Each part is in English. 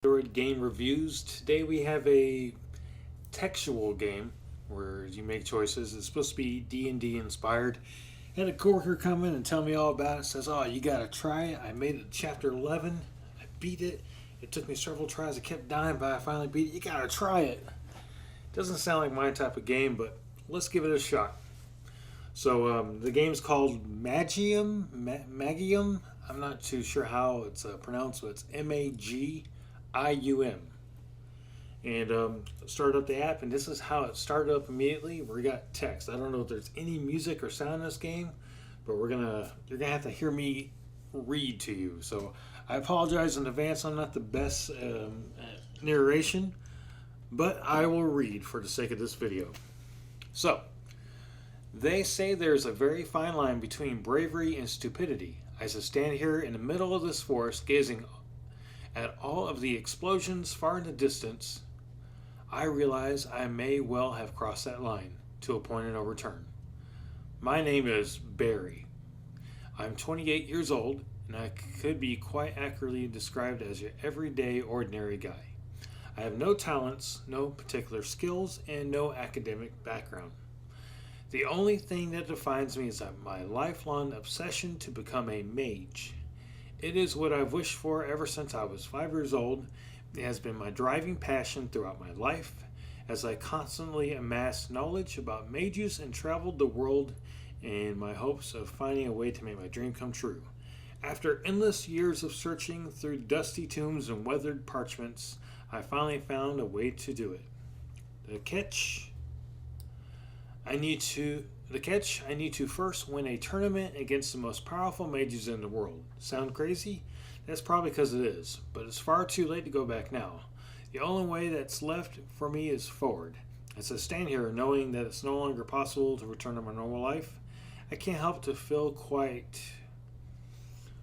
Android game reviews. Today we have a textual game where you make choices. It's supposed to be D&D inspired. I had a coworker come in and tell me all about it. Says, "Oh, you gotta try it." I made it to chapter 11. I beat it. It took me several tries. I kept dying, but I finally beat it. You gotta try it. Doesn't sound like my type of game, but let's give it a shot. So the game's called Magium. I'm not too sure how it's pronounced, but it's Magium. And started up the app, and this is how it started up immediately. We got text. I don't know if there's any music or sound in this game, but you're gonna have to hear me read to you. So I apologize in advance. I'm not the best at narration, but I will read for the sake of this video. So they say there's a very fine line between bravery and stupidity. As I stand here in the middle of this forest, gazing at all of the explosions far in the distance, I realize I may well have crossed that line to a point of no return. My name is Barry. I'm 28 years old, and I could be quite accurately described as your everyday, ordinary guy. I have no talents, no particular skills, and no academic background. The only thing that defines me is my lifelong obsession to become a mage. It is what I've wished for ever since I was 5 years old. It has been my driving passion throughout my life as I constantly amassed knowledge about mages and traveled the world in my hopes of finding a way to make my dream come true. After endless years of searching through dusty tombs and weathered parchments, I finally found a way to do it. The catch I need to first win a tournament against the most powerful mages in the world. Sound crazy? That's probably because it is, but it's far too late to go back now. The only way that's left for me is forward. As I stand here knowing that it's no longer possible to return to my normal life, I can't help to feel quite...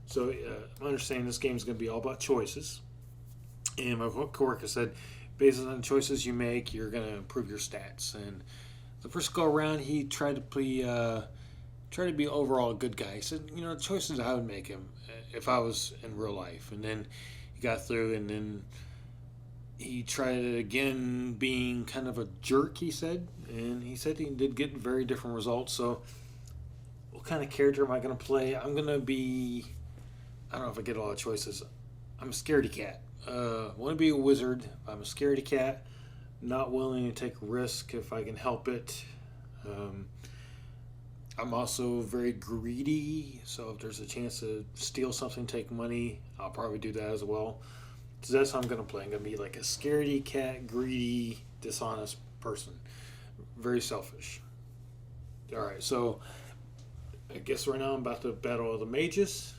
So, I understand this game is going to be all about choices. And my coworker said, based on the choices you make, you're going to improve your stats. And the first go around, he tried to be overall a good guy. He said, the choices I would make him if I was in real life. And then he got through, and then he tried it again, being kind of a jerk. He said, and he said he did get very different results. So, what kind of character am I going to play? I'm going to be. I don't know if I get a lot of choices. I'm a scaredy cat. I want to be a wizard. I'm a scaredy cat. Not willing to take a risk if I can help it. I'm also very greedy, so if there's a chance to steal something, take money, I'll probably do that as well. So that's how I'm going to play. I'm going to be like a scaredy cat, greedy, dishonest person. Very selfish. Alright, so I guess right now I'm about to battle all the mages.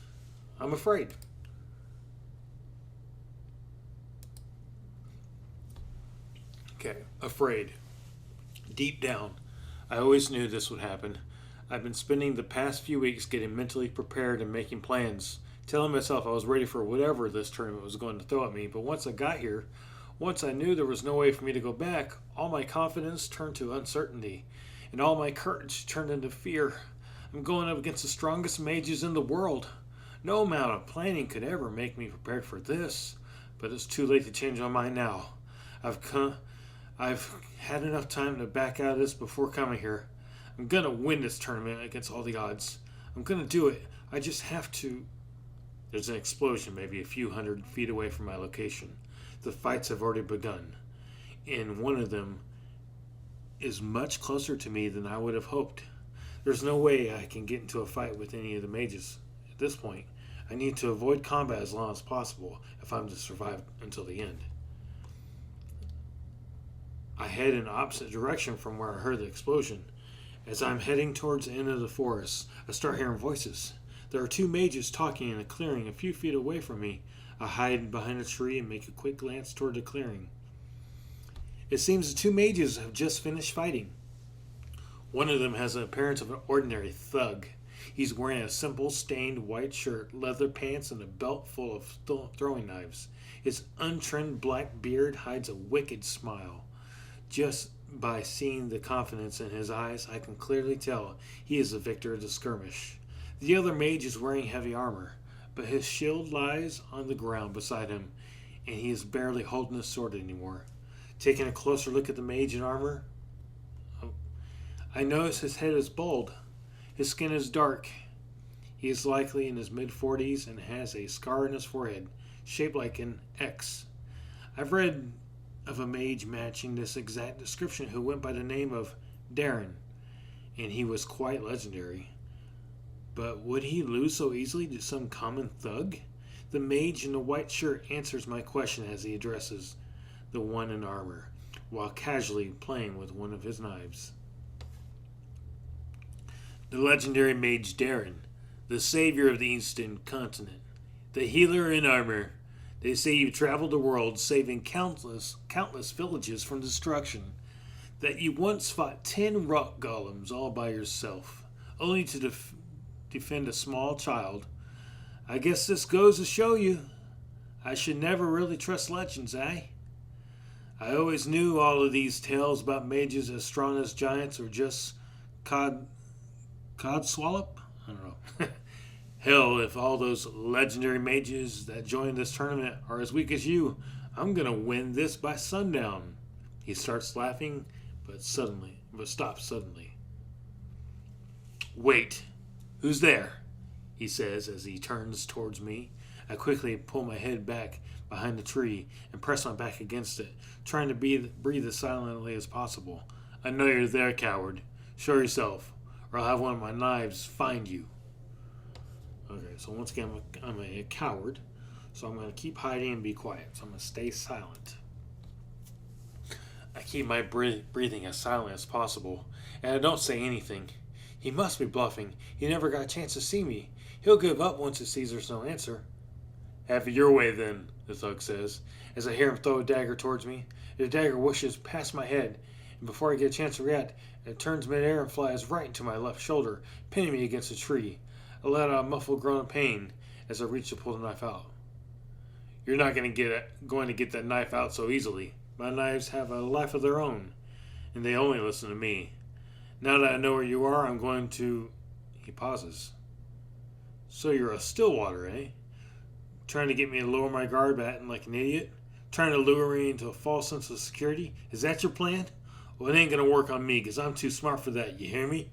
I'm afraid. Okay, afraid. Deep down, I always knew this would happen. I've been spending the past few weeks getting mentally prepared and making plans, telling myself I was ready for whatever this tournament was going to throw at me. But once I got here, once I knew there was no way for me to go back, all my confidence turned to uncertainty, and all my courage turned into fear. I'm going up against the strongest mages in the world. No amount of planning could ever make me prepared for this, but it's too late to change my mind now. I've had enough time to back out of this before coming here. I'm gonna win this tournament against all the odds. I'm gonna do it. I just have to. There's an explosion maybe a few hundred feet away from my location. The fights have already begun, and one of them is much closer to me than I would have hoped. There's no way I can get into a fight with any of the mages at this point. I need to avoid combat as long as possible if I'm to survive until the end. I head in the opposite direction from where I heard the explosion. As I'm heading towards the end of the forest, I start hearing voices. There are two mages talking in a clearing a few feet away from me. I hide behind a tree and make a quick glance toward the clearing. It seems the two mages have just finished fighting. One of them has the appearance of an ordinary thug. He's wearing a simple stained white shirt, leather pants, and a belt full of throwing knives. His untrimmed black beard hides a wicked smile. Just by seeing the confidence in his eyes, I can clearly tell he is the victor of the skirmish. The other mage is wearing heavy armor, but his shield lies on the ground beside him, and he is barely holding his sword anymore. Taking a closer look at the mage in armor, I notice his head is bald. His skin is dark. He is likely in his mid-40s and has a scar on his forehead, shaped like an X. I've read of a mage matching this exact description who went by the name of Darren, and he was quite legendary. But would he lose so easily to some common thug? The mage in the white shirt answers my question as he addresses the one in armor, while casually playing with one of his knives. The legendary mage Darren, the savior of the Eastern continent, the healer in armor. They say you traveled the world, saving countless villages from destruction. That you once fought 10 rock golems all by yourself, only to defend a small child. I guess this goes to show you, I should never really trust legends, eh? I always knew all of these tales about mages as strong as giants or just codswallop? I don't know. Hell, if all those legendary mages that joined this tournament are as weak as you, I'm gonna win this by sundown. He starts laughing, but stops suddenly. Wait, who's there? He says as he turns towards me. I quickly pull my head back behind the tree and press my back against it, trying to breathe as silently as possible. I know you're there, coward. Show yourself, or I'll have one of my knives find you. Okay, so once again, I'm a coward, so I'm going to keep hiding and be quiet. So I'm going to stay silent. I keep my breathing as silent as possible, and I don't say anything. He must be bluffing. He never got a chance to see me. He'll give up once he sees there's no answer. Have it your way then, the thug says, as I hear him throw a dagger towards me. The dagger whooshes past my head, and before I get a chance to react, it turns midair and flies right into my left shoulder, pinning me against a tree. I let out a muffled groan of pain as I reach to pull the knife out. You're not going to get that knife out so easily. My knives have a life of their own, and they only listen to me. Now that I know where you are, I'm going to... He pauses. So you're a Stillwater, eh? Trying to get me to lower my guard by acting like an idiot? Trying to lure me into a false sense of security? Is that your plan? Well, it ain't going to work on me, because I'm too smart for that, you hear me?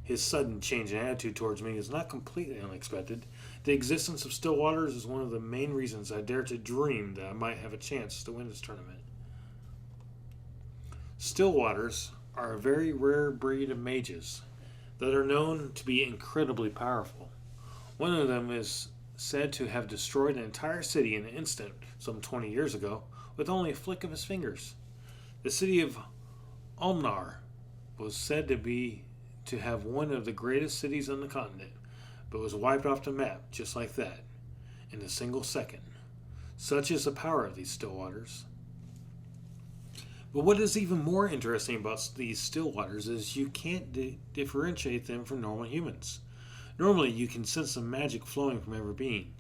His sudden change in attitude towards me is not completely unexpected. The existence of Stillwaters is one of the main reasons I dare to dream that I might have a chance to win this tournament. Stillwaters are a very rare breed of mages that are known to be incredibly powerful. One of them is said to have destroyed an entire city in an instant some 20 years ago with only a flick of his fingers. The city of Ulmnar was said to have one of the greatest cities on the continent, but was wiped off the map just like that, in a single second. Such is the power of these Stillwaters. But what is even more interesting about these Stillwaters is you can't differentiate them from normal humans. Normally, you can sense the magic flowing from every being.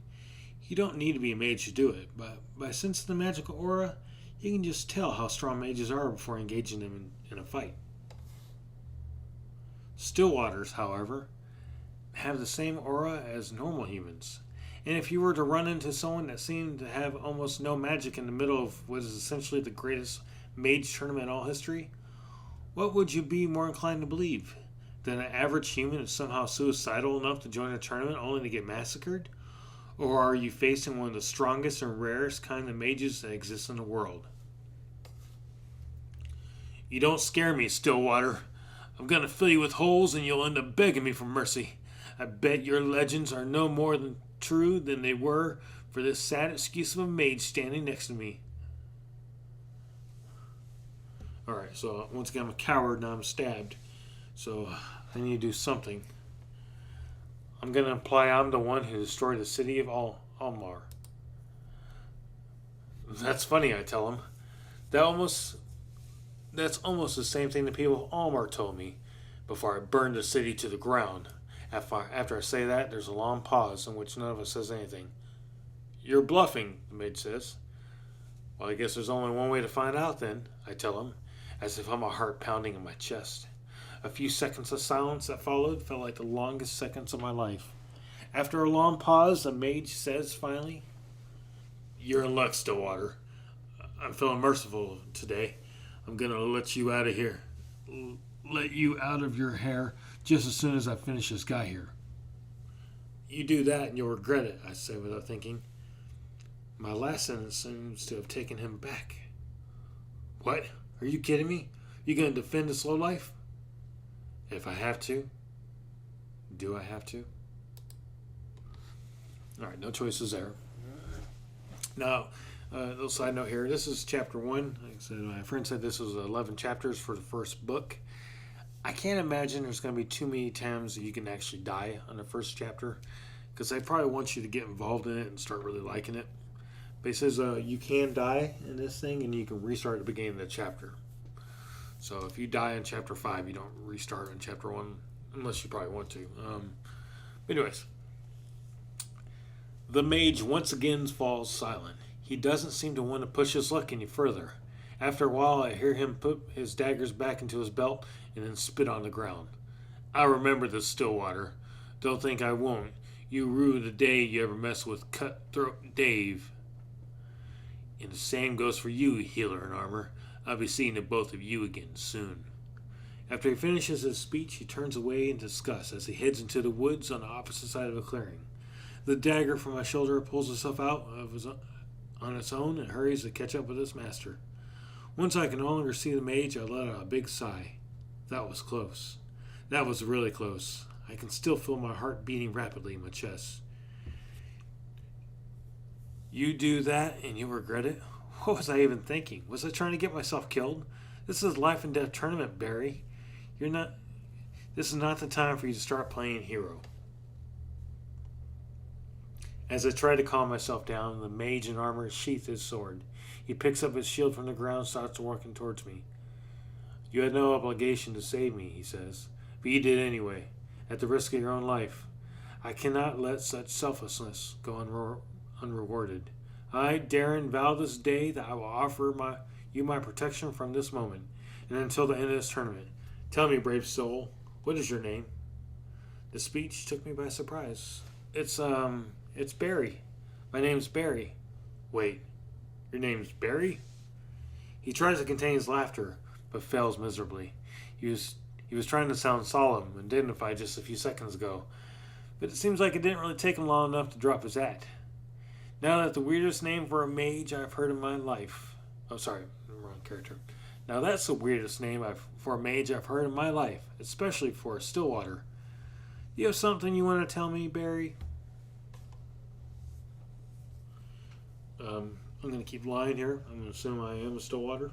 You don't need to be a mage to do it, but by sensing the magical aura, you can just tell how strong mages are before engaging them in a fight. Stillwaters, however, have the same aura as normal humans. And if you were to run into someone that seemed to have almost no magic in the middle of what is essentially the greatest mage tournament in all history, what would you be more inclined to believe? That an average human is somehow suicidal enough to join a tournament only to get massacred? Or are you facing one of the strongest and rarest kind of mages that exists in the world? You don't scare me, Stillwater. I'm going to fill you with holes and you'll end up begging me for mercy. I bet your legends are no more true than they were for this sad excuse of a mage standing next to me. Alright, so once again I'm a coward, now I'm stabbed. So I need to do something. I'm going to imply I'm the one who destroyed the city of Ulmnar. That's funny, I tell him. That's almost the same thing the people of Ulmnar told me before I burned the city to the ground. After I say that, there's a long pause in which none of us says anything. You're bluffing, the mage says. Well, I guess there's only one way to find out then, I tell him, as if I'm a heart pounding in my chest. A few seconds of silence that followed felt like the longest seconds of my life. After a long pause, the mage says finally, You're in luck, Stillwater. I'm feeling merciful today. I'm gonna let you out of here. Let you out of your hair just as soon as I finish this guy here. You do that and you'll regret it, I say without thinking. My last sentence seems to have taken him back. What? Are you kidding me? You gonna defend this lowlife? If I have to. Do I have to? Alright, no choices there. Now, a little side note here. This is chapter 1. Like I said, my friend said this was 11 chapters for the first book. I can't imagine there's going to be too many times that you can actually die on the first chapter, because they probably want you to get involved in it and start really liking it. But he says you can die in this thing and you can restart at the beginning of the chapter. So if you die in chapter 5, you don't restart in chapter 1 unless you probably want to. But anyways, the mage once again falls silent. He doesn't seem to want to push his luck any further. After a while, I hear him put his daggers back into his belt and then spit on the ground. I remember this, Stillwater. Don't think I won't. You rue the day you ever mess with Cutthroat Dave. And the same goes for you, healer in armor. I'll be seeing the both of you again soon. After he finishes his speech, he turns away in disgust as he heads into the woods on the opposite side of a clearing. The dagger from my shoulder pulls itself out on its own and hurries to catch up with its master. Once I can no longer see the mage, I let out a big sigh. That was close. That was really close. I can still feel my heart beating rapidly in my chest. You do that and you'll regret it? What was I even thinking? Was I trying to get myself killed? This is life and death tournament, Barry. This is not the time for you to start playing hero. As I try to calm myself down, the mage in armor sheaths his sword. He picks up his shield from the ground and starts walking towards me. You had no obligation to save me, he says, but you did anyway, at the risk of your own life. I cannot let such selflessness go unrewarded. I, Darren, vow this day that I will offer you my protection from this moment and until the end of this tournament. Tell me, brave soul, what is your name? The speech took me by surprise. It's Barry. My name's Barry. Wait, your name's Barry? He tries to contain his laughter, but fails miserably. He was trying to sound solemn and dignified just a few seconds ago, but it seems like it didn't really take him long enough to drop his act. Now that the weirdest name for a mage I've heard in my life. Oh, sorry, wrong character. Now that's the weirdest name for a mage I've heard in my life, especially for a Stillwater. Do you have something you want to tell me, Barry? I'm going to keep lying here. I'm going to assume I am a Stillwater.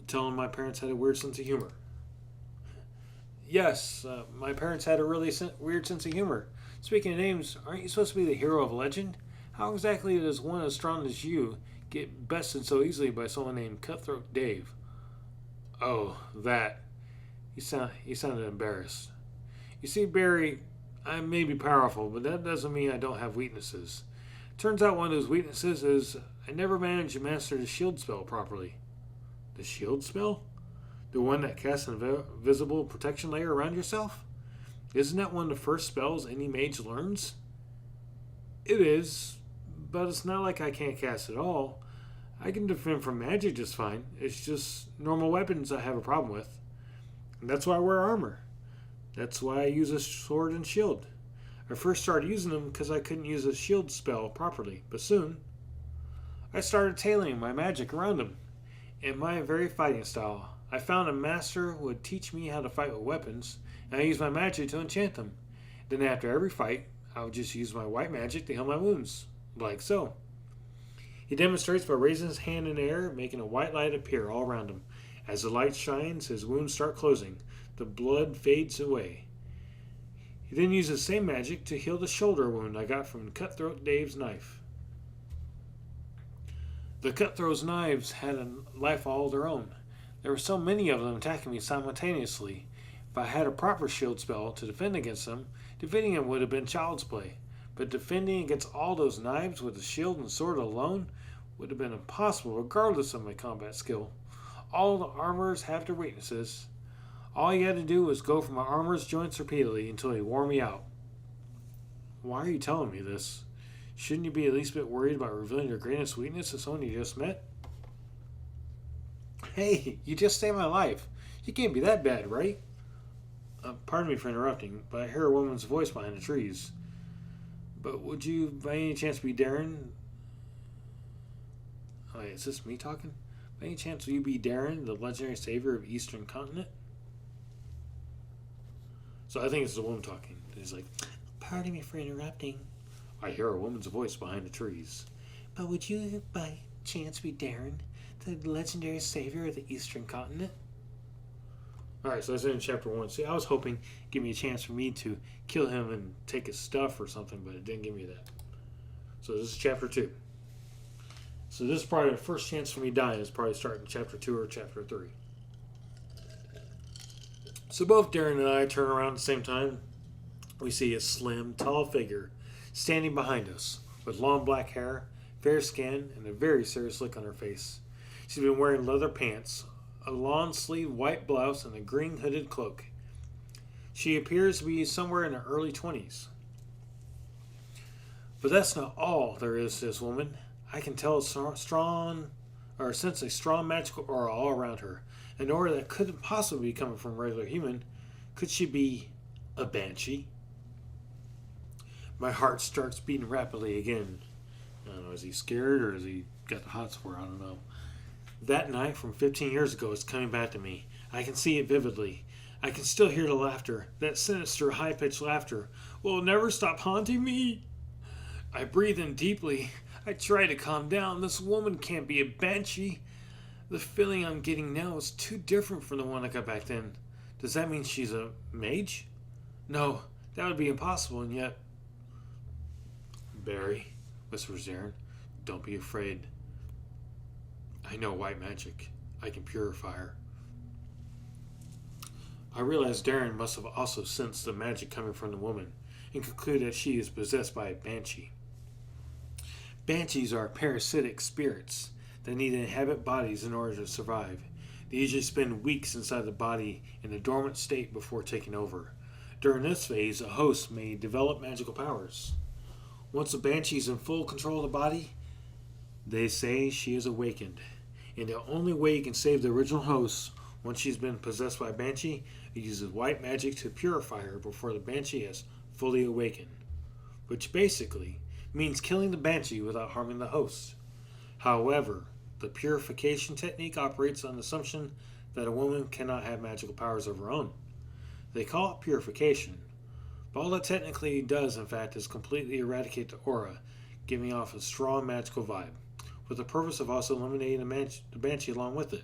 Telling my parents had a weird sense of humor. Yes, my parents had a really weird sense of humor. Speaking of names, aren't you supposed to be the hero of legend? How exactly does one as strong as you get bested so easily by someone named Cutthroat Dave? Oh, that. He sounded embarrassed. You see, Barry, I may be powerful, but that doesn't mean I don't have weaknesses. Turns out one of those weaknesses is I never managed to master the shield spell properly. The shield spell? The one that casts an invisible protection layer around yourself? Isn't that one of the first spells any mage learns? It is, but it's not like I can't cast it all. I can defend from magic just fine. It's just normal weapons I have a problem with. And that's why I wear armor. That's why I use a sword and shield. I first started using them because I couldn't use a shield spell properly, but soon I started tailoring my magic around them. In my very fighting style, I found a master who would teach me how to fight with weapons, and I used my magic to enchant them. Then after every fight, I would just use my white magic to heal my wounds, like so. He demonstrates by raising his hand in the air, making a white light appear all around him. As the light shines, his wounds start closing. The blood fades away. He then uses the same magic to heal the shoulder wound I got from Cutthroat Dave's knife. The Cutthroat's knives had a life all their own. There were so many of them attacking me simultaneously. If I had a proper shield spell to defend against them, defeating them would have been child's play. But defending against all those knives with a shield and sword alone would have been impossible regardless of my combat skill. All the armors have their weaknesses. All he had to do was go for my armor's joints repeatedly until he wore me out. Why are you telling me this? Shouldn't you be at least a bit worried about revealing your greatest weakness to someone you just met? Hey, you just saved my life. You can't be that bad, right? Pardon me for interrupting, but I hear a woman's voice behind the trees. But would you, by any chance, be Darren? Oh, wait, is this me talking? By any chance, will you be Darren, the legendary savior of the Eastern Continent? So I think it's the woman talking. He's like, pardon me for interrupting. I hear a woman's voice behind the trees. But would you, by chance, be Darren, the legendary savior of the Eastern Continent? Alright, so that's in chapter 1. See, I was hoping give me a chance for me to kill him and take his stuff or something, but it didn't give me that. So this is chapter 2. So this is probably the first chance for me dying is probably starting chapter 2 or chapter 3. So both Darren and I turn around at the same time. We see a slim, tall figure standing behind us with long black hair, fair skin, and a very serious look on her face. She's been wearing leather pants, a long-sleeved white blouse, and a green hooded cloak. She appears to be somewhere in her early 20s. But that's not all there is to this woman. I can tell sense a strong magical aura all around her, an aura that couldn't possibly be coming from a regular human. Could she be a banshee? My heart starts beating rapidly again. I don't know, is he scared or has he got the hots for? I don't know. That night from 15 years ago is coming back to me. I can see it vividly. I can still hear the laughter, that sinister, high-pitched laughter. Will it never stop haunting me? I breathe in deeply. I try to calm down. This woman can't be a banshee. The feeling I'm getting now is too different from the one I got back then. Does that mean she's a mage? No, that would be impossible, and yet... Barry, whispers Darren, don't be afraid. I know white magic. I can purify her. I realize Darren must have also sensed the magic coming from the woman and conclude that she is possessed by a banshee. Banshees are parasitic spirits that need to inhabit bodies in order to survive. They usually spend weeks inside the body in a dormant state before taking over. During this phase, a host may develop magical powers. Once a banshee is in full control of the body, they say she is awakened. And the only way you can save the original host once she's been possessed by a banshee is uses white magic to purify her before the banshee has fully awakened. Which basically means killing the banshee without harming the host. However, the purification technique operates on the assumption that a woman cannot have magical powers of her own. They call it purification, but all it technically does, in fact, is completely eradicate the aura, giving off a strong magical vibe, with the purpose of also eliminating the banshee along with it.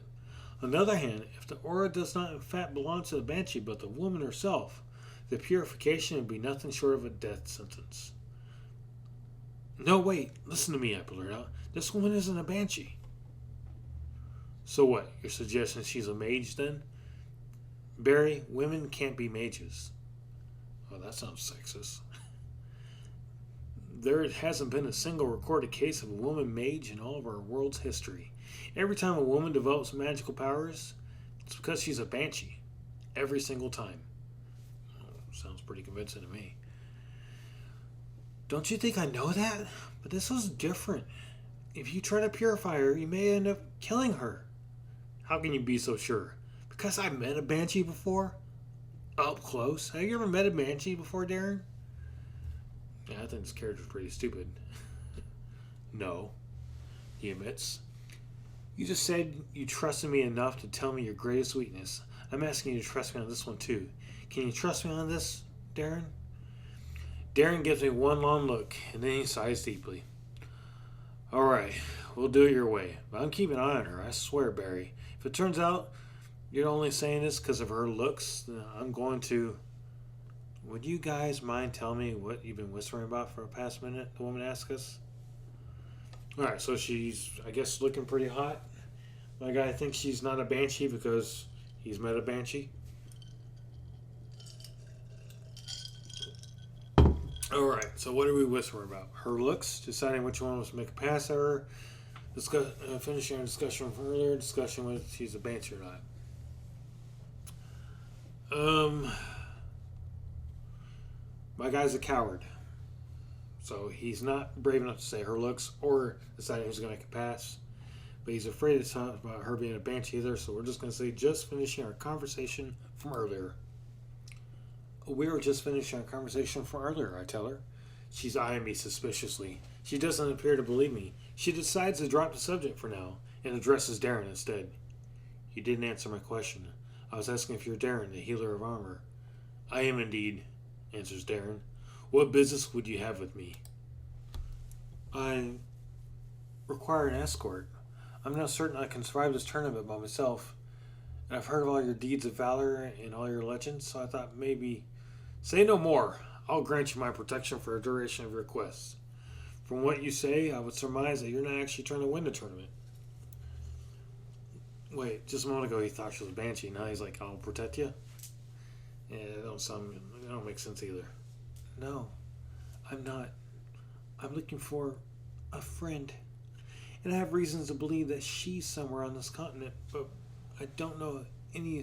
On the other hand, if the aura does not in fact belong to the banshee but the woman herself, the purification would be nothing short of a death sentence. No, wait, listen to me, I blurt out. This woman isn't a banshee. So what, you're suggesting she's a mage then? Barry, women can't be mages. Oh, that sounds sexist. There hasn't been a single recorded case of a woman mage in all of our world's history. Every time a woman develops magical powers, it's because she's a banshee. Every single time. Oh, sounds pretty convincing to me. Don't you think I know that? But this was different. If you try to purify her, you may end up killing her. How can you be so sure? Because I met a banshee before? Up close. Have you ever met a banshee before, Darren? Yeah, I think this character's pretty stupid. No, he admits. You just said you trusted me enough to tell me your greatest weakness. I'm asking you to trust me on this one too. Can you trust me on this, Darren? Darren gives me one long look, and then he sighs deeply. Alright, we'll do it your way. But I'm keeping an eye on her, I swear, Barry. If it turns out you're only saying this because of her looks, then I'm going to... Would you guys mind telling me what you've been whispering about for the past minute? The woman asked us. Alright, so she's, I guess, looking pretty hot. My guy thinks she's not a banshee because he's met a banshee. Alright, so what are we whispering about? Her looks, deciding which one was to make a pass at her, finishing our discussion from earlier, discussion whether she's a banshee or not. My guy's a coward. So he's not brave enough to say her looks or decide who's going to pass. But he's afraid to talk about her being a banshee either, so we're just going to say just finishing our conversation from earlier. We were just finishing our conversation from earlier, I tell her. She's eyeing me suspiciously. She doesn't appear to believe me. She decides to drop the subject for now and addresses Darren instead. You didn't answer my question. I was asking if you're Darren, the healer of armor. I am indeed, answers Darren. What business would you have with me? I require an escort. I'm not certain I can survive this tournament by myself. And I've heard of all your deeds of valor and all your legends, so I thought maybe... Say no more. I'll grant you my protection for the duration of your quest. From what you say, I would surmise that you're not actually trying to win the tournament. Wait, just a moment ago he thought she was a banshee. Now he's like, I'll protect you? Yeah, that don't make sense either. No, I'm not. I'm looking for a friend. And I have reasons to believe that she's somewhere on this continent, but I don't know any...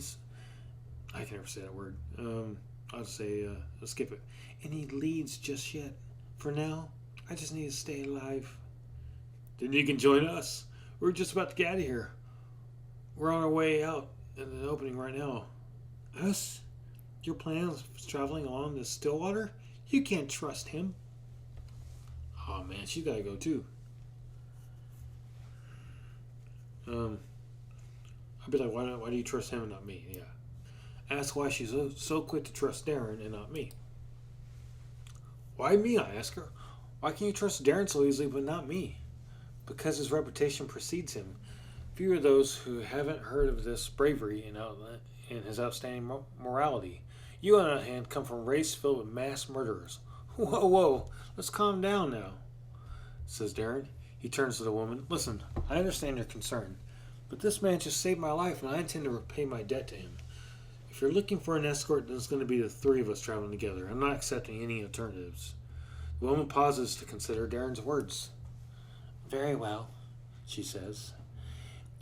I can never say that word. I'll just say, let's skip it. Any leads just yet. For now, I just need to stay alive. Then you can join us. We're just about to get out of here. We're on our way out in the opening right now. Us? Your plans of traveling along the Stillwater? You can't trust him. Oh man, she's gotta go too. I'd be like, why do you trust him and not me? Yeah. Ask why she's so quick to trust Darren and not me. Why me, I ask her. Why can you trust Darren so easily but not me? Because his reputation precedes him. Few are those who haven't heard of this bravery and his outstanding morality. You, on the other hand, come from a race filled with mass murderers. Whoa, let's calm down now, says Darren. He turns to the woman. Listen, I understand your concern, but this man just saved my life and I intend to repay my debt to him. If you're looking for an escort, then it's going to be the three of us traveling together. I'm not accepting any alternatives. The woman pauses to consider Darren's words. Very well, she says.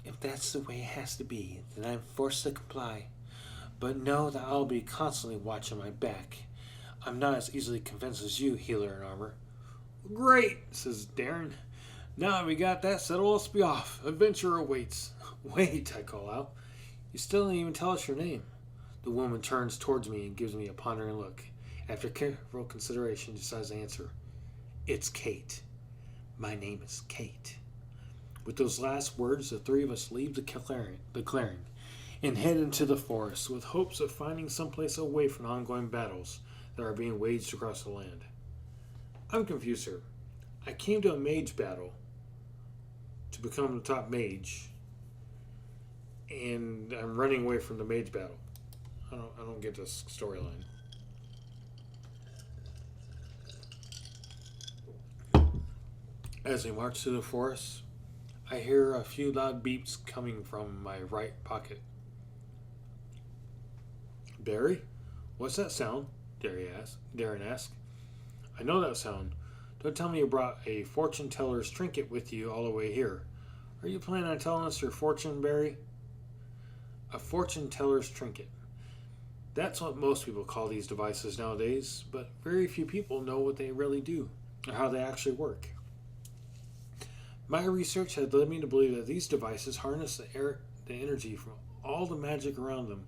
If that's the way it has to be, then I'm forced to comply. But know that I'll be constantly watching my back. I'm not as easily convinced as you, healer in armor. Great, says Darren. Now we got that settled, let's be off. Adventure awaits. Wait, I call out. You still didn't even tell us your name. The woman turns towards me and gives me a pondering look. After careful consideration, decides to answer. It's Kate. My name is Kate. With those last words, the three of us leave the clearing and head into the forest with hopes of finding someplace away from ongoing battles that are being waged across the land. I'm confused here. I came to a mage battle to become the top mage, and I'm running away from the mage battle. I don't get this storyline. As we march through the forest, I hear a few loud beeps coming from my right pocket. Barry? What's that sound? Darren asked. I know that sound. Don't tell me you brought a fortune teller's trinket with you all the way here. Are you planning on telling us your fortune, Barry? A fortune teller's trinket. That's what most people call these devices nowadays, but very few people know what they really do or how they actually work. My research had led me to believe that these devices harness the energy from all the magic around them,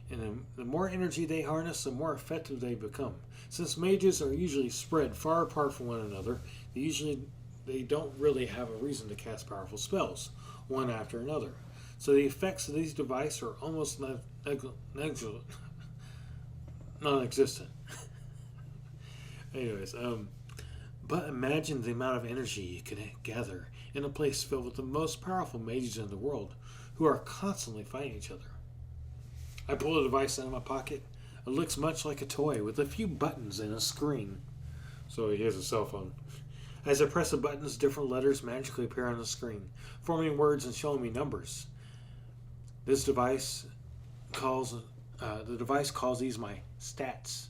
and the more energy they harness, the more effective they become. Since mages are usually spread far apart from one another, they don't really have a reason to cast powerful spells, one after another. So the effects of these devices are almost non-existent. Anyways, but imagine the amount of energy you could gather in a place filled with the most powerful mages in the world who are constantly fighting each other. I pull the device out of my pocket. It looks much like a toy with a few buttons and a screen. So he has a cell phone. As I press the buttons, different letters magically appear on the screen, forming words and showing me numbers. The device calls these my stats.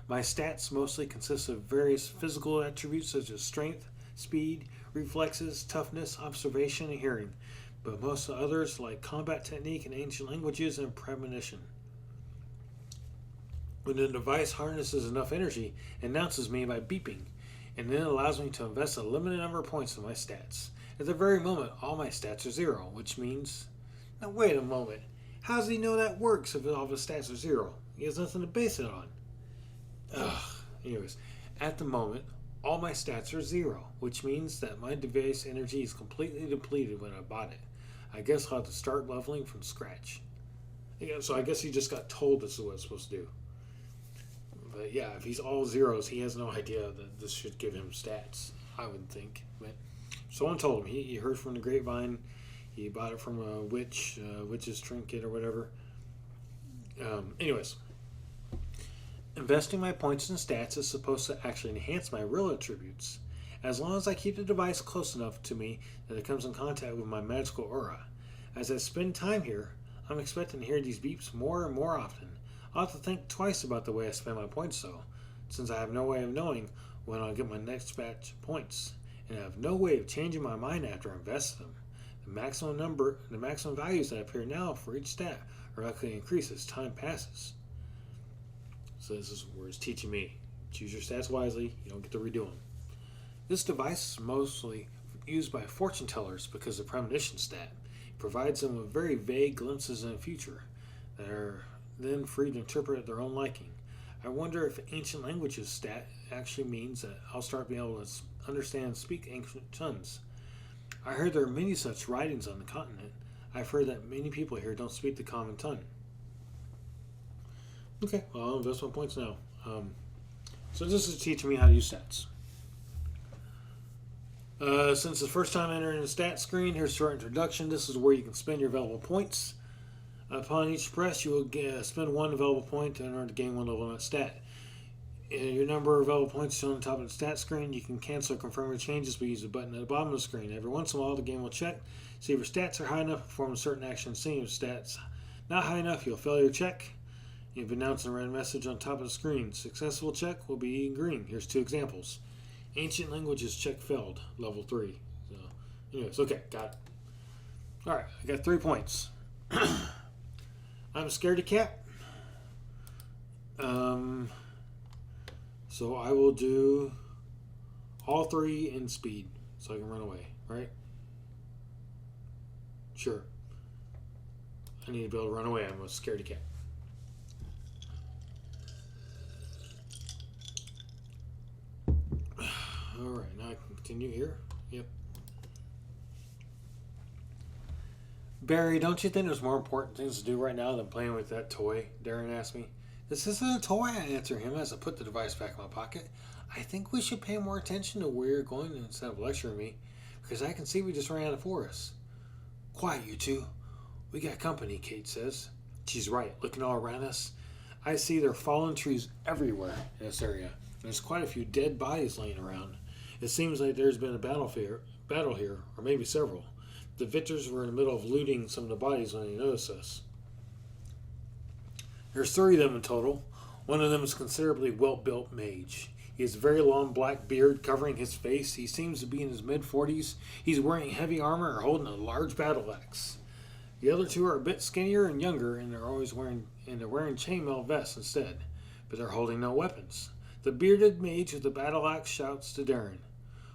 My stats mostly consist of various physical attributes such as strength, speed, reflexes, toughness, observation, and hearing, but most of the others like combat technique and ancient languages and premonition. When the device harnesses enough energy, it announces me by beeping, and then it allows me to invest a limited number of points in my stats. At the very moment, all my stats are 0, which means... Now wait a moment. How does he know that works if all of his stats are 0? He has nothing to base it on. Ugh. Anyways, at the moment, all my stats are 0, which means that my device energy is completely depleted when I bought it. I guess I'll have to start leveling from scratch. Yeah, so I guess he just got told this is what it's supposed to do. But yeah, if he's all zeros, he has no idea that this should give him stats, I would think. But someone told him. He heard from the grapevine. He bought it from a witch's trinket or whatever. Anyways, investing my points in stats is supposed to actually enhance my real attributes, as long as I keep the device close enough to me that it comes in contact with my magical aura. As I spend time here, I'm expecting to hear these beeps more and more often. I'll have to think twice about the way I spend my points though, since I have no way of knowing when I'll get my next batch of points, and I have no way of changing my mind after I invest them. The maximum values that appear now for each stat are likely to increase as time passes. So this is where it's teaching me. Choose your stats wisely, you don't get to redo them. This device is mostly used by fortune tellers because of premonition stat. It provides them with very vague glimpses in the future that are then free to interpret at their own liking. I wonder if ancient languages stat actually means that I'll start being able to understand and speak ancient tongues. I heard there are many such writings on the continent. I've heard that many people here don't speak the common tongue. Okay, well, I'll invest my points now. So this is teaching me how to use stats. Since it's the first time entering the stat screen, here's a short introduction. This is where you can spend your available points. Upon each press, you will spend 1 available point in order to gain 1 level in that stat. Your number of available points shown on top of the stat screen. You can cancel or confirm your changes by using the button at the bottom of the screen. Every once in a while, the game will check, see if your stats are high enough to perform a certain action. Seeing if stats not high enough, you'll fail your check. You've announced a red message on top of the screen. Successful check will be in green. Here's 2 examples. Ancient languages check failed, level 3. So, anyways, okay, got it. Alright, I got 3 points. I'm a scaredy cat. So I will do all 3 in speed so I can run away, right? Sure. I need to be able to run away. I'm a scaredy cat. Alright, now I can continue here. Yep. Barry, don't you think there's more important things to do right now than playing with that toy? Darren asked me. This isn't a toy, I answer him as I put the device back in my pocket. I think we should pay more attention to where you're going instead of lecturing me, because I can see we just ran out of forest. Quiet, you two. We got company, Kate says. She's right. Looking all around us, I see there are fallen trees everywhere in this area. There's quite a few dead bodies laying around. It seems like there's been a battle here, or maybe several. The victors were in the middle of looting some of the bodies when they noticed us. There's 3 of them in total. One of them is considerably well-built mage. He has a very long black beard covering his face. He seems to be in his mid-40s. He's wearing heavy armor or holding a large battle axe. The other 2 are a bit skinnier and younger, and they're wearing chainmail vests instead, but they're holding no weapons. The bearded mage with the battle axe shouts to Darren,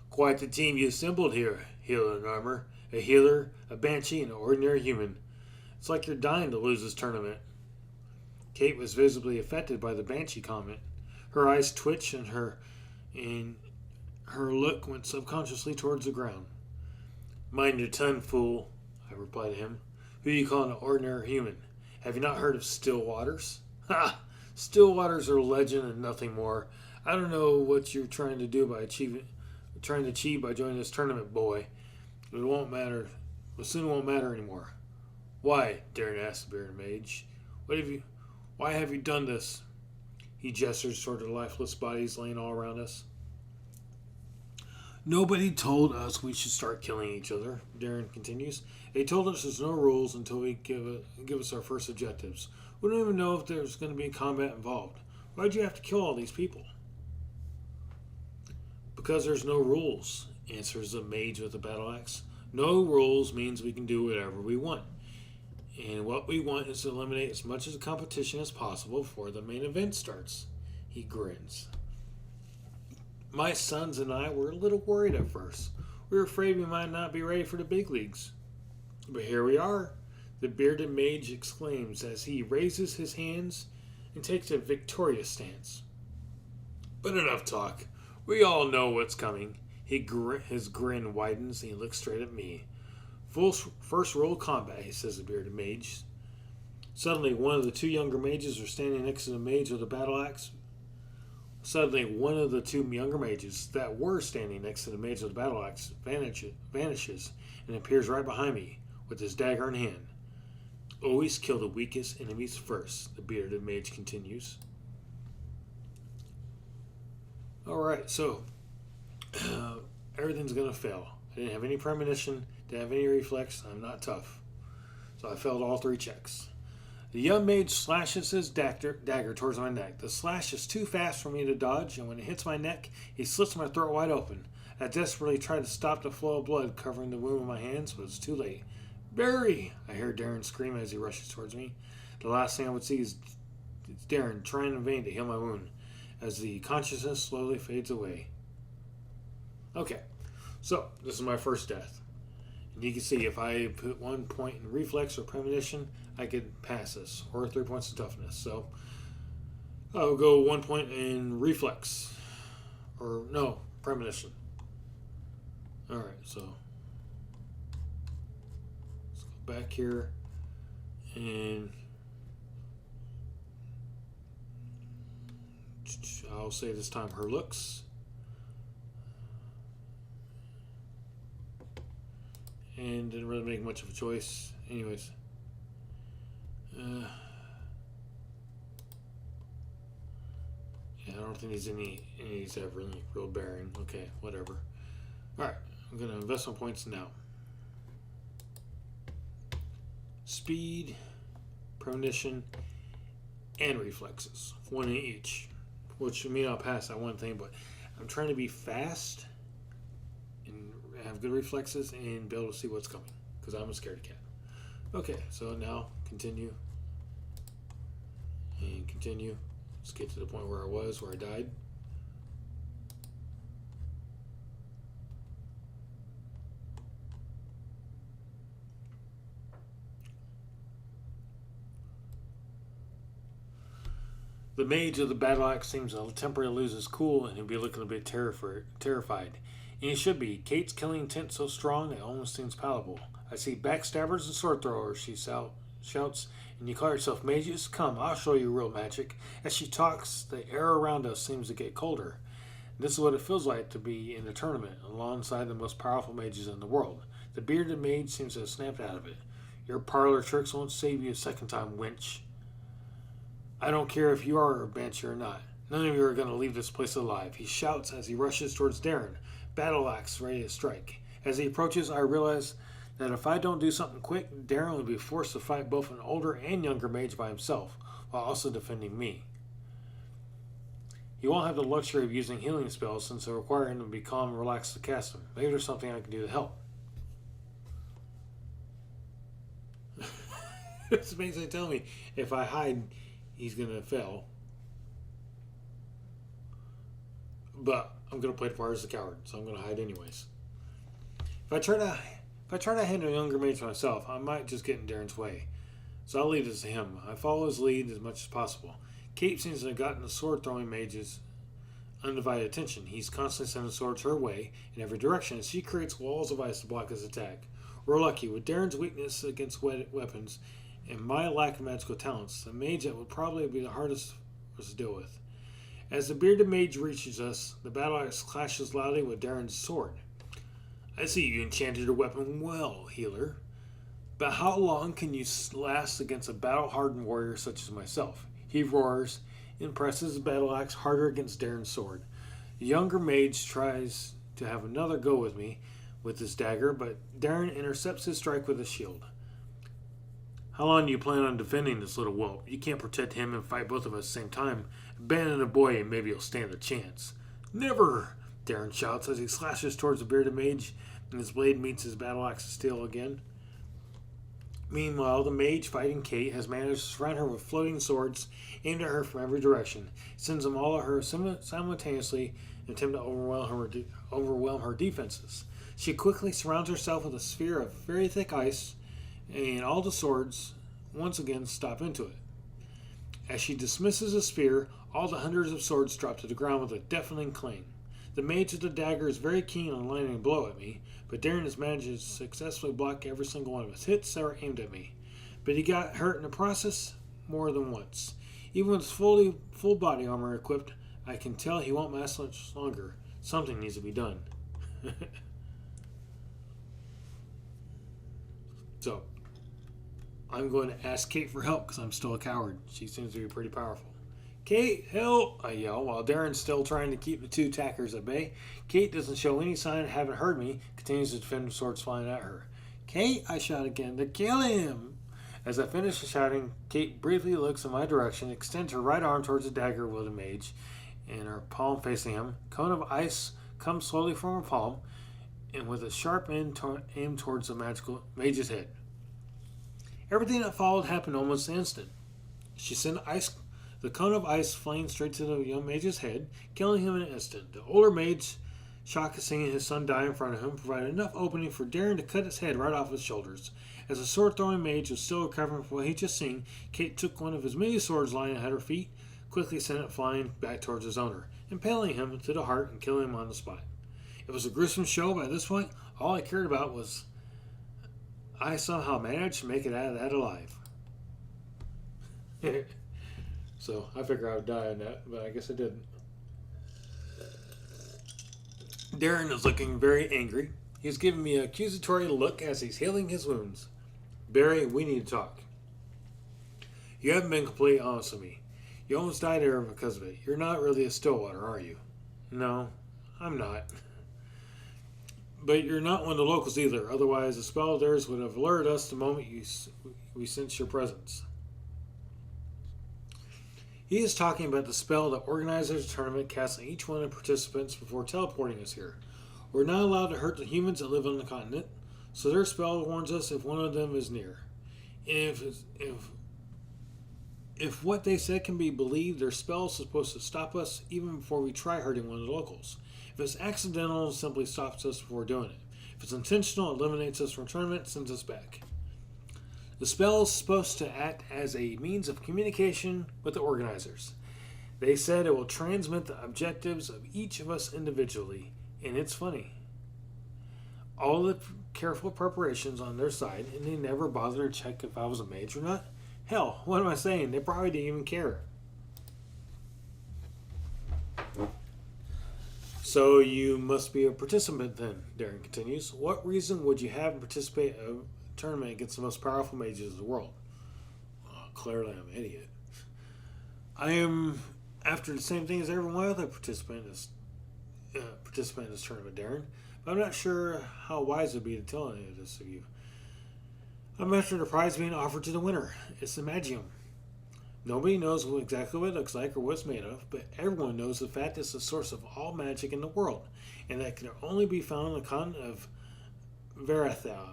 "Quite the team you assembled here, healer in armor. A healer, a banshee, and an ordinary human. It's like you're dying to lose this tournament." Kate was visibly affected by the banshee comment. Her eyes twitched and her look went subconsciously towards the ground. "Mind your tongue, fool," I replied to him. "Who you calling an ordinary human? Have you not heard of still waters?" "Ha! Still waters are a legend and nothing more. I don't know what you're trying to achieve by joining this tournament, boy. But it won't matter. It soon won't matter anymore." "Why?" Darren asked the bearded mage. Why have you done this?" He gestures toward the lifeless bodies laying all around us. "Nobody told us we should start killing each other," Darren continues. "They told us there's no rules until we give us our first objectives. We don't even know if there's going to be combat involved. Why'd you have to kill all these people?" "Because there's no rules," answers the mage with the battle axe. "No rules means we can do whatever we want. And what we want is to eliminate as much of the competition as possible before the main event starts." He grins. My sons and I were a little worried at first. We were afraid we might not be ready for the big leagues. But here we are, the bearded mage exclaims as he raises his hands and takes a victorious stance. But enough talk. We all know what's coming. His grin widens and he looks straight at me. First rule of combat, he says, the bearded mage. Suddenly, one of the two younger mages are standing next to the mage with a battle axe. Suddenly, one of the two younger mages that were standing next to the mage with the battle axe vanishes and appears right behind me with his dagger in hand. Always kill the weakest enemies first, the bearded mage continues. Alright, so everything's going to fail. I didn't have any premonition, didn't have any reflex, I'm not tough. So I failed all 3 checks. The young mage slashes his dagger towards my neck. The slash is too fast for me to dodge, and when it hits my neck, he slits my throat wide open. I desperately try to stop the flow of blood covering the wound with my hands, but it's too late. Barry! I hear Darren scream as he rushes towards me. The last thing I would see is Darren trying in vain to heal my wound as the consciousness slowly fades away. Okay, so this is my first death. And you can see if I put 1 point in reflex or premonition, I could pass this, or 3 points in toughness. So I'll go 1 point in reflex, or no, premonition. Alright, so let's go back here and I'll say this time her looks. And didn't really make much of a choice. Anyways. Yeah, I don't think there's any of these have really real bearing. Okay, whatever. Alright, I'm going to invest my points now. Speed, premonition, and reflexes. 1 in each. Which may not pass that one thing, but I'm trying to be fast and have good reflexes and be able to see what's coming. Because I'm a scaredy cat. Okay, so now continue. And continue. Let's get to the point where I died. The mage of the battle axe seems to temporarily lose his cool and he'll be looking a bit terrified. And he should be. Kate's killing intent so strong it almost seems palatable. I see backstabbers and sword throwers, she shouts. And you call yourself mages? Come, I'll show you real magic. As she talks, the air around us seems to get colder. This is what it feels like to be in a tournament alongside the most powerful mages in the world. The bearded mage seems to have snapped out of it. Your parlor tricks won't save you a second time, wench. I don't care if you are a banshee or not. None of you are going to leave this place alive, he shouts as he rushes towards Darren, battle axe ready to strike. As he approaches, I realize that if I don't do something quick, Darren will be forced to fight both an older and younger mage by himself, while also defending me. He won't have the luxury of using healing spells since they require him to be calm and relaxed to cast them. Maybe there's something I can do to help. This basically telling me if I hide, he's going to fail. But I'm going to play the part as a coward, so I'm going to hide anyways. If I try to handle younger mates myself, I might just get in Darren's way. So I'll leave this to him. I follow his lead as much as possible. Kate seems to have gotten the sword-throwing mage's undivided attention. He's constantly sending swords her way in every direction as she creates walls of ice to block his attack. We're lucky. With Darren's weakness against weapons and my lack of magical talents, the mage that would probably be the hardest for us to deal with. As the bearded mage reaches us, the battle axe clashes loudly with Darren's sword. I see you enchanted your weapon well, healer. But how long can you last against a battle-hardened warrior such as myself? He roars and presses his battle axe harder against Darren's sword. The younger mage tries to have another go with me with his dagger, but Darren intercepts his strike with a shield. How long do you plan on defending this little whelp? You can't protect him and fight both of us at the same time. Abandon the boy and maybe you'll stand a chance. Never! Darren shouts as he slashes towards the bearded mage and his blade meets his battle axe's steel again. Meanwhile, the mage fighting Kate has managed to surround her with floating swords aimed at her from every direction. He sends them all at her simultaneously in an attempt to overwhelm her defenses. She quickly surrounds herself with a sphere of very thick ice, and all the swords once again stop into it. As she dismisses the sphere, all the hundreds of swords drop to the ground with a deafening clang. The mage with the dagger is very keen on landing a blow at me, but Darren has managed to successfully block every single one of his hits that were aimed at me. But he got hurt in the process more than once. Even with full body armor equipped, I can tell he won't last much longer. Something needs to be done. So, I'm going to ask Kate for help because I'm still a coward. She seems to be pretty powerful. Kate, help! I yell, while Darren's still trying to keep the two attackers at bay. Kate doesn't show any sign of having heard me, continues to defend with swords flying at her. Kate, I shout again, to kill him! As I finish shouting, Kate briefly looks in my direction, extends her right arm towards the dagger wielding mage, and her palm facing him. Cone of ice comes slowly from her palm, and with a sharp end aimed towards the mage's head. Everything that followed happened almost in an instant. She sent the cone of ice flying straight to the young mage's head, killing him in an instant. The older mage, shocked at seeing his son die in front of him, provided enough opening for Darren to cut his head right off his shoulders. As the sword-throwing mage was still recovering from what he'd just seen, Kate took one of his many swords lying at her feet, quickly sent it flying back towards his owner, impaling him to the heart and killing him on the spot. It was a gruesome show. By this point, all I cared about was I somehow managed to make it out of that alive. So I figured I would die in that, but I guess I didn't. Darren is looking very angry. He's giving me an accusatory look as he's healing his wounds. Barry, we need to talk. You haven't been completely honest with me. You almost died there because of it. You're not really a Stillwater, are you? No, I'm not. But you're not one of the locals either. Otherwise, the spell of theirs would have alerted us the moment we sensed your presence. He is talking about the spell that organizes the tournament casts on each one of the participants before teleporting us here. We're not allowed to hurt the humans that live on the continent, so their spell warns us if one of them is near. And if what they said can be believed, their spell is supposed to stop us even before we try hurting one of the locals. If it's accidental, it simply stops us before doing it. If it's intentional, it eliminates us from the tournament and sends us back. The spell is supposed to act as a means of communication with the organizers. They said it will transmit the objectives of each of us individually, and it's funny. All the careful preparations on their side, and they never bothered to check if I was a mage or not. Hell, what am I saying? They probably didn't even care. So you must be a participant then, Darren continues. What reason would you have to participate in a tournament against the most powerful mages in the world? Clearly I'm an idiot. I am after the same thing as everyone other participant in this tournament, Darren. But I'm not sure how wise it would be to tell any of this of you. I'm after the prize being offered to the winner. It's the Magium. Nobody knows exactly what it looks like or what it's made of, but everyone knows the fact it's the source of all magic in the world, and that can only be found on the continent of Varathia.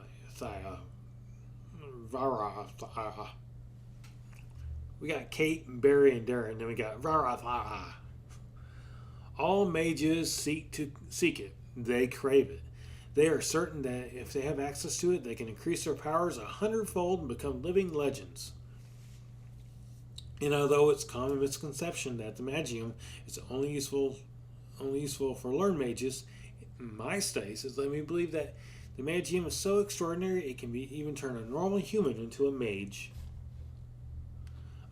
We got Kate and Barry and Darren, and then we got Varathia. All mages seek it. They crave it. They are certain that if they have access to it, they can increase their powers 100-fold and become living legends. And although it's common misconception that the Magium is only useful for learned mages, my studies has led me to believe that the Magium is so extraordinary it can even turn a normal human into a mage.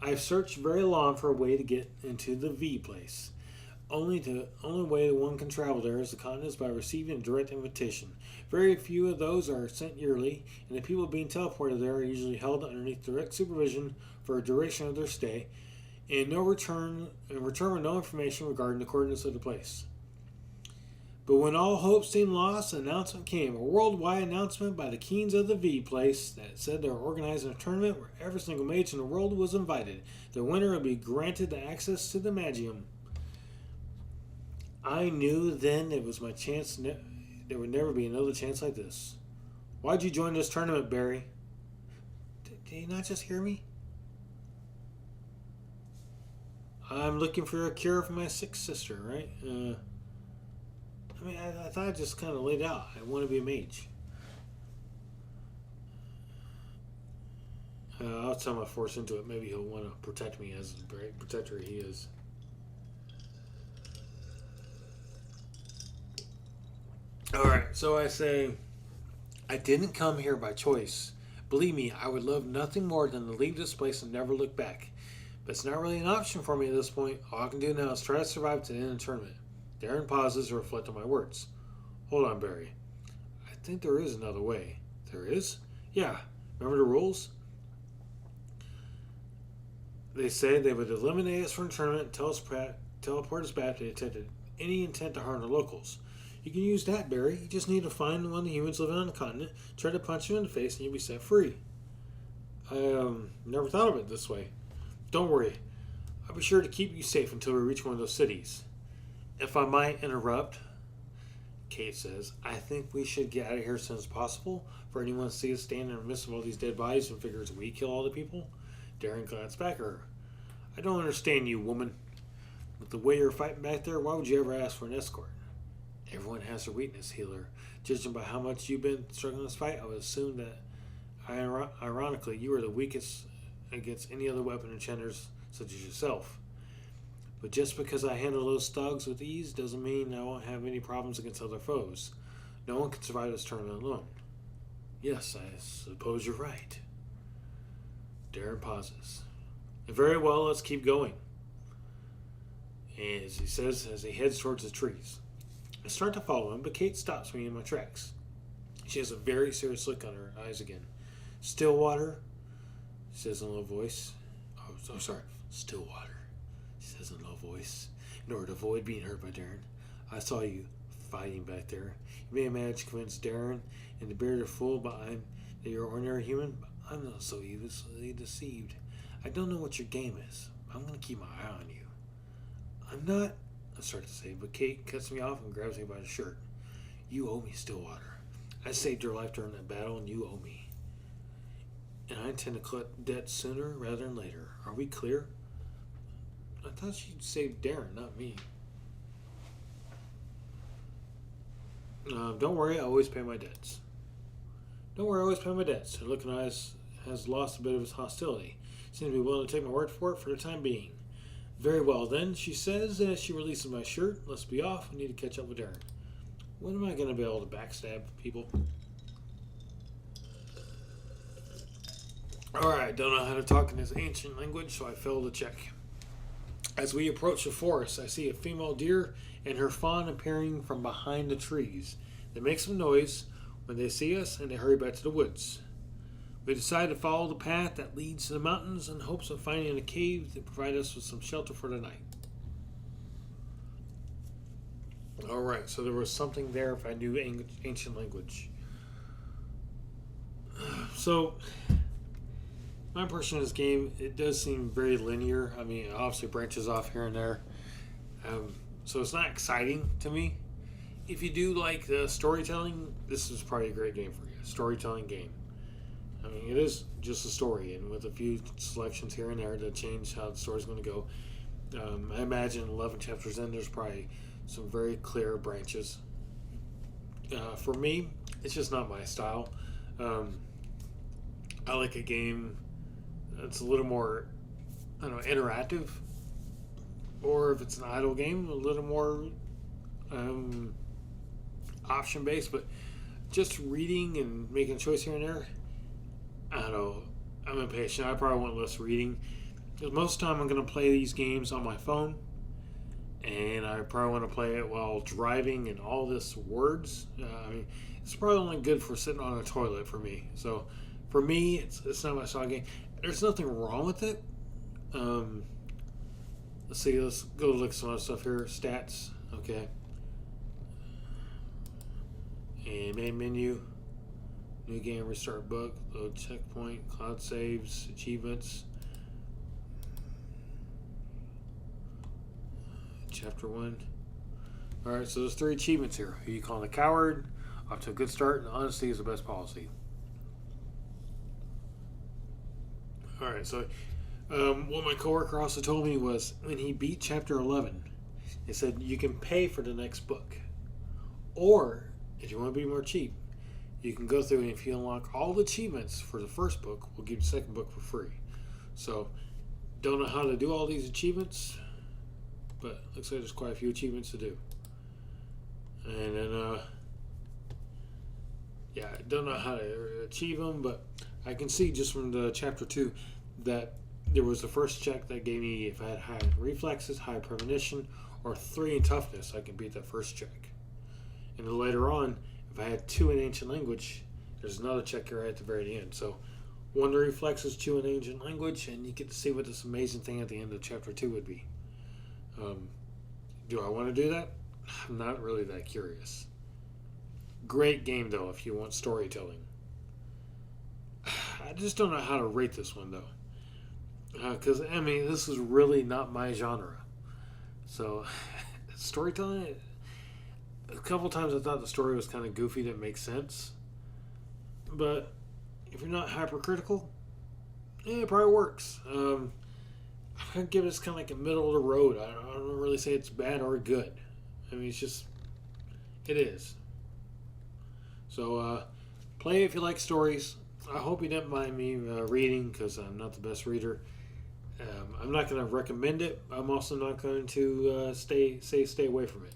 I've searched very long for a way to get into the V place. Only way one can travel there is the continent is by receiving a direct invitation. Very few of those are sent yearly, and the people being teleported there are usually held underneath direct supervision for a duration of their stay, and return with no information regarding the coordinates of the place. But when all hope seemed lost, an announcement came, a worldwide announcement by the Keens of the V place that said they were organizing a tournament where every single mage in the world was invited. The winner would be granted the access to the Magium. I knew then it was my chance. There would never be another chance like this. Why'd you join this tournament, Barry? Did you not just hear me? I'm looking for a cure for my sick sister, right? I mean, I thought I just kind of laid out. I want to be a mage. I'll tell my force into it. Maybe he'll want to protect me as the great protector he is. Alright, so I say, I didn't come here by choice. Believe me, I would love nothing more than to leave this place and never look back. But it's not really an option for me at this point. All I can do now is try to survive to the end of the tournament. Darren pauses to reflect on my words. Hold on, Barry. I think there is another way. There is? Yeah. Remember the rules? They said they would eliminate us from the tournament and teleport us back if they detected any intent to harm the locals. You can use that, Barry. You just need to find one of the humans living on the continent, try to punch you in the face, and you'll be set free. I never thought of it this way. Don't worry. I'll be sure to keep you safe until we reach one of those cities. If I might interrupt, Kate says, I think we should get out of here as soon as possible. For anyone to see us standing in the midst of all these dead bodies and figures we kill all the people. Darren glanced back at her. I don't understand you, woman. With the way you're fighting back there, why would you ever ask for an escort? Everyone has their weakness, healer. Judging by how much you've been struggling this fight, I would assume that, ironically, you are the weakest against any other weapon enchanters such as yourself. But just because I handle those thugs with ease doesn't mean I won't have any problems against other foes. No one can survive this tournament alone. Yes, I suppose you're right. Darren pauses. Very well, let's keep going. And as he says, as he heads towards the trees. I start to follow him, but Kate stops me in my tracks. She has a very serious look on her eyes again. Stillwater, she says in a low voice. Oh, sorry. Stillwater, she says in a low voice. In order to avoid being hurt by Darren, I saw you fighting back there. You may have managed to convince Darren and the bearded fool behind that you're an ordinary human, but I'm not so easily deceived. I don't know what your game is, but I'm going to keep my eye on you. I'm not, I start to say, but Kate cuts me off and grabs me by the shirt. You owe me, Stillwater. I saved your life during that battle, and you owe me. And I intend to collect debt sooner rather than later. Are we clear? I thought she'd save Darren, not me. Don't worry, I always pay my debts. Don't worry, I always pay my debts. Her look in her eyes has lost a bit of its hostility. Seems to be willing to take my word for it for the time being. Very well, then, she says as she releases my shirt. Let's be off. We need to catch up with Darren. When am I going to be able to backstab people? Alright, don't know how to talk in this ancient language, so I failed to check. As we approach the forest, I see a female deer and her fawn appearing from behind the trees. They make some noise when they see us, and they hurry back to the woods. We decide to follow the path that leads to the mountains in hopes of finding a cave to provide us with some shelter for the night. Alright, so there was something there if I knew ancient language. So, my impression of this game, it does seem very linear. I mean, it obviously branches off here and there. So it's not exciting to me. If you do like the storytelling, this is probably a great game for you. Storytelling game. I mean, it is just a story, and with a few selections here and there that change how the story's going to go. I imagine 11 chapters in, there's probably some very clear branches. For me, it's just not my style. I like a game that's a little more, I don't know, interactive. Or if it's an idle game, a little more option-based. But just reading and making a choice here and there, I don't know. I'm impatient. I probably want less reading. Because most of the time I'm going to play these games on my phone. And I probably want to play it while driving and all this words. I mean, it's probably only good for sitting on a toilet for me. So, for me, it's not my style game. There's nothing wrong with it. Let's see. Let's go look at some other stuff here. Stats. Okay. And main menu. New game, restart book, load checkpoint, cloud saves, achievements. Chapter 1. Alright, so there's 3 achievements here. Who you calling a coward? Off to a good start, and honesty is the best policy. Alright, so what my coworker also told me was when he beat chapter 11, he said you can pay for the next book. Or, if you want to be more cheap, you can go through and if you unlock all the achievements for the first book, we'll give you the second book for free. So, don't know how to do all these achievements, but looks like there's quite a few achievements to do. And then, yeah, I don't know how to achieve them, but I can see just from the chapter 2 that there was the first check that gave me if I had high reflexes, high premonition, or 3 in toughness, I can beat that first check. And then later on, if I had 2 in ancient language, there's another check here at the very end. So 1 reflexes, 2 in ancient language, and you get to see what this amazing thing at the end of chapter 2 would be. Do I want to do that? I'm not really that curious. Great game, though, if you want storytelling. I just don't know how to rate this one, though. Because, I mean, this is really not my genre. So, storytelling, a couple times I thought the story was kind of goofy, didn't make sense. But if you're not hypercritical, it probably works. I'm going to give this kind of like a middle of the road. I don't really say it's bad or good. I mean, it's just, it is. So, play if you like stories. I hope you didn't mind me reading because I'm not the best reader. I'm not going to recommend it. I'm also not going to stay away from it.